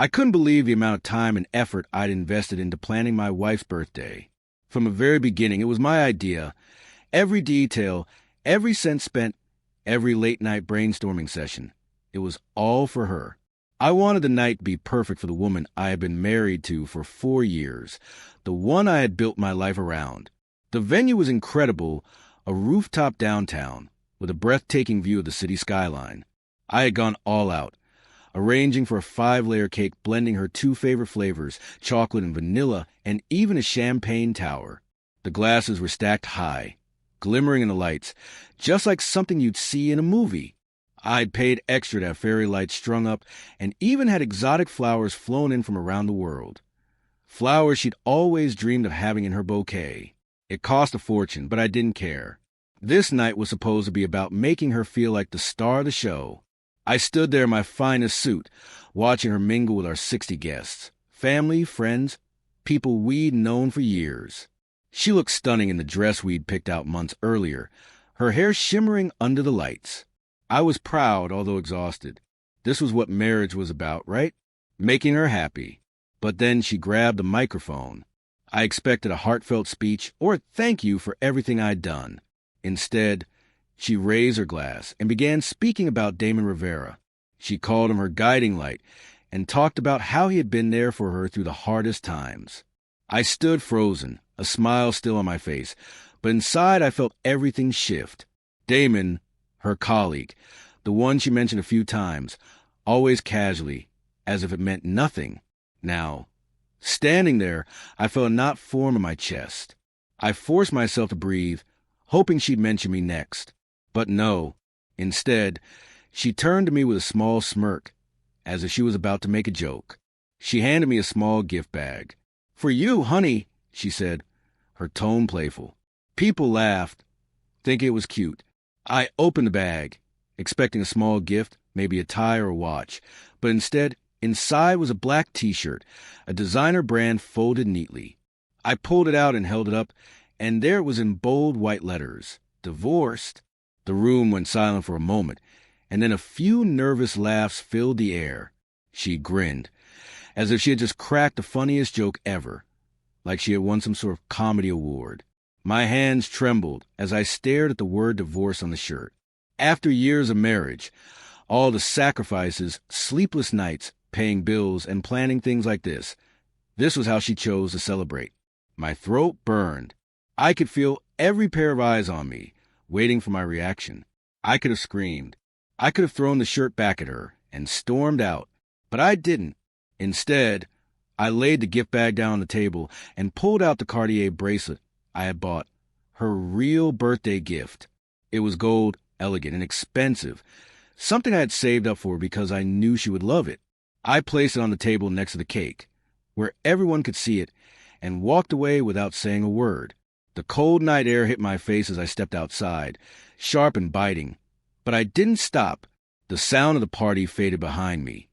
I couldn't believe the amount of time and effort I'd invested into planning my wife's birthday. From the very beginning, it was my idea. Every detail, every cent spent, every late-night brainstorming session. It was all for her. I wanted the night to be perfect for the woman I had been married to for 4 years, the one I had built my life around. The venue was incredible, a rooftop downtown, with a breathtaking view of the city skyline. I had gone all out, arranging for a 5-layer cake blending her 2 favorite flavors, chocolate and vanilla, and even a champagne tower. The glasses were stacked high, glimmering in the lights, just like something you'd see in a movie. I'd paid extra to have fairy lights strung up and even had exotic flowers flown in from around the world. Flowers she'd always dreamed of having in her bouquet. It cost a fortune, but I didn't care. This night was supposed to be about making her feel like the star of the show. I stood there in my finest suit, watching her mingle with our 60 guests, family, friends, people we'd known for years. She looked stunning in the dress we'd picked out months earlier, her hair shimmering under the lights. I was proud, although exhausted. This was what marriage was about, right? Making her happy. But then she grabbed the microphone. I expected a heartfelt speech or a thank you for everything I'd done. Instead, she raised her glass and began speaking about Damon Rivera. She called him her guiding light and talked about how he had been there for her through the hardest times. I stood frozen, a smile still on my face, but inside I felt everything shift. Damon, her colleague, the one she mentioned a few times, always casually, as if it meant nothing. Now, standing there, I felt a knot form in my chest. I forced myself to breathe, hoping she'd mention me next. But no. Instead, she turned to me with a small smirk, as if she was about to make a joke. She handed me a small gift bag. "For you, honey," she said, her tone playful. People laughed, thinking it was cute. I opened the bag, expecting a small gift, maybe a tie or a watch, but instead, inside was a black T-shirt, a designer brand folded neatly. I pulled it out and held it up, and there it was in bold white letters, "Divorced." The room went silent for a moment, and then a few nervous laughs filled the air. She grinned, as if she had just cracked the funniest joke ever, like she had won some sort of comedy award. My hands trembled as I stared at the word divorce on the shirt. After years of marriage, all the sacrifices, sleepless nights, paying bills, and planning things like this was how she chose to celebrate. My throat burned. I could feel every pair of eyes on me, waiting for my reaction. I could have screamed. I could have thrown the shirt back at her and stormed out, but I didn't. Instead, I laid the gift bag down on the table and pulled out the Cartier bracelet I had bought, her real birthday gift. It was gold, elegant, and expensive, something I had saved up for because I knew she would love it. I placed it on the table next to the cake, where everyone could see it, and walked away without saying a word. The cold night air hit my face as I stepped outside, sharp and biting. But I didn't stop. The sound of the party faded behind me.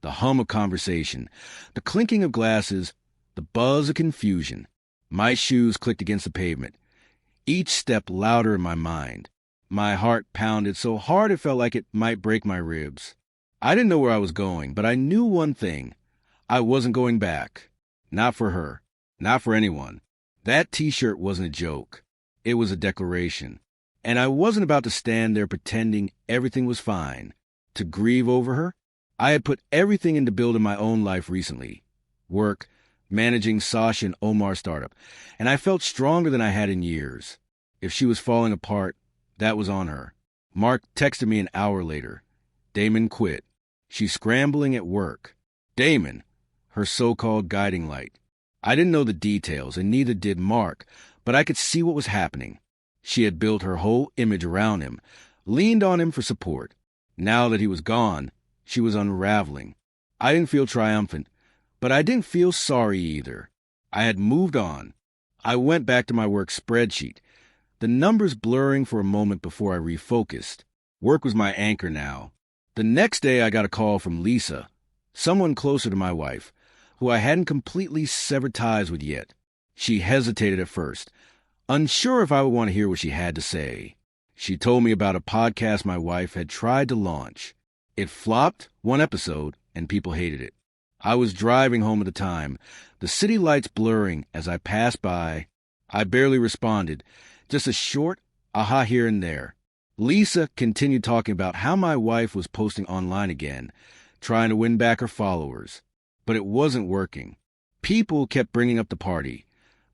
The hum of conversation, the clinking of glasses, the buzz of confusion. My shoes clicked against the pavement, each step louder in my mind. My heart pounded so hard it felt like it might break my ribs. I didn't know where I was going, but I knew one thing. I wasn't going back. Not for her. Not for anyone. That T-shirt wasn't a joke. It was a declaration. And I wasn't about to stand there pretending everything was fine. To grieve over her? I had put everything into building my own life recently. Work, managing Sasha and Omar's startup, and I felt stronger than I had in years. If she was falling apart, that was on her. Mark texted me an hour later. Damon quit. She's scrambling at work. Damon, her so-called guiding light. I didn't know the details, and neither did Mark, but I could see what was happening. She had built her whole image around him, leaned on him for support. Now that he was gone, she was unraveling. I didn't feel triumphant, but I didn't feel sorry either. I had moved on. I went back to my work spreadsheet, the numbers blurring for a moment before I refocused. Work was my anchor now. The next day I got a call from Lisa, someone closer to my wife, who I hadn't completely severed ties with yet. She hesitated at first, unsure if I would want to hear what she had to say. She told me about a podcast my wife had tried to launch. It flopped one episode, and people hated it. I was driving home at the time, the city lights blurring as I passed by. I barely responded, just a short aha here and there. Lisa continued talking about how my wife was posting online again, trying to win back her followers. But it wasn't working. People kept bringing up the party,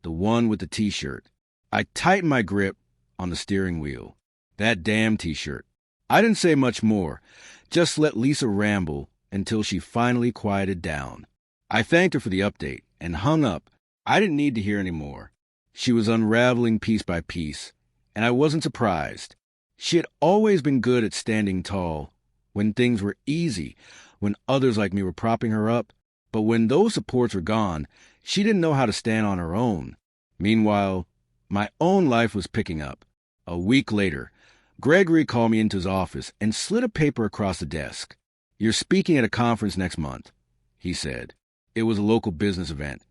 the one with the t-shirt. I tightened my grip on the steering wheel. That damn t-shirt. I didn't say much more, just let Lisa ramble until she finally quieted down. I thanked her for the update and hung up. I didn't need to hear any more. She was unraveling piece by piece, and I wasn't surprised. She had always been good at standing tall when things were easy, when others like me were propping her up. But when those supports were gone, she didn't know how to stand on her own. Meanwhile, my own life was picking up. A week later, Gregory called me into his office and slid a paper across the desk. "You're speaking at a conference next month," he said. It was a local business event,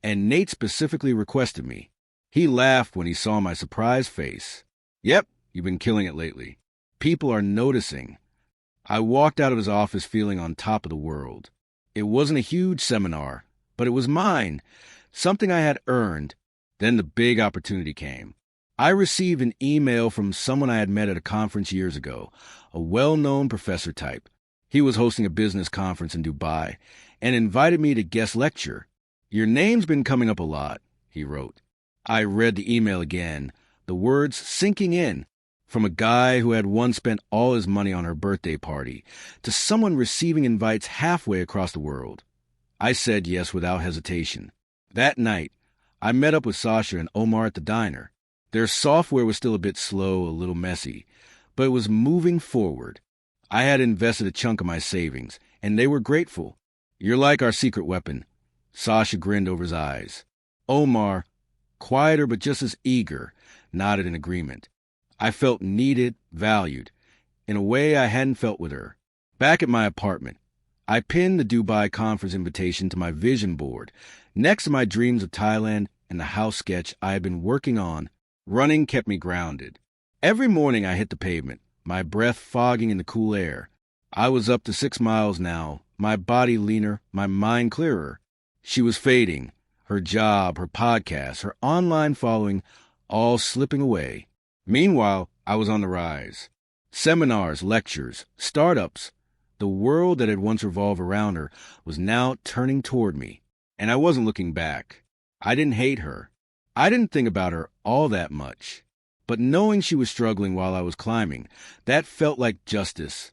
and Nate specifically requested me. He laughed when he saw my surprised face. "Yep, you've been killing it lately. People are noticing." I walked out of his office feeling on top of the world. It wasn't a huge seminar, but it was mine, something I had earned. Then the big opportunity came. I received an email from someone I had met at a conference years ago, a well-known professor type. He was hosting a business conference in Dubai and invited me to guest lecture. "Your name's been coming up a lot," he wrote. I read the email again, the words sinking in. From a guy who had once spent all his money on her birthday party to someone receiving invites halfway across the world. I said yes without hesitation. That night, I met up with Sasha and Omar at the diner. Their software was still a bit slow, a little messy, but it was moving forward. I had invested a chunk of my savings, and they were grateful. "You're like our secret weapon." Sasha grinned over his eyes. Omar, quieter but just as eager, nodded in agreement. I felt needed, valued, in a way I hadn't felt with her. Back at my apartment, I pinned the Dubai conference invitation to my vision board, next to my dreams of Thailand and the house sketch I had been working on. Running kept me grounded. Every morning I hit the pavement, my breath fogging in the cool air. I was up to 6 miles now, my body leaner, my mind clearer. She was fading, her job, her podcast, her online following, all slipping away. Meanwhile, I was on the rise. Seminars, lectures, startups. The world that had once revolved around her was now turning toward me, and I wasn't looking back. I didn't hate her. I didn't think about her all that much. But knowing she was struggling while I was climbing, that felt like justice.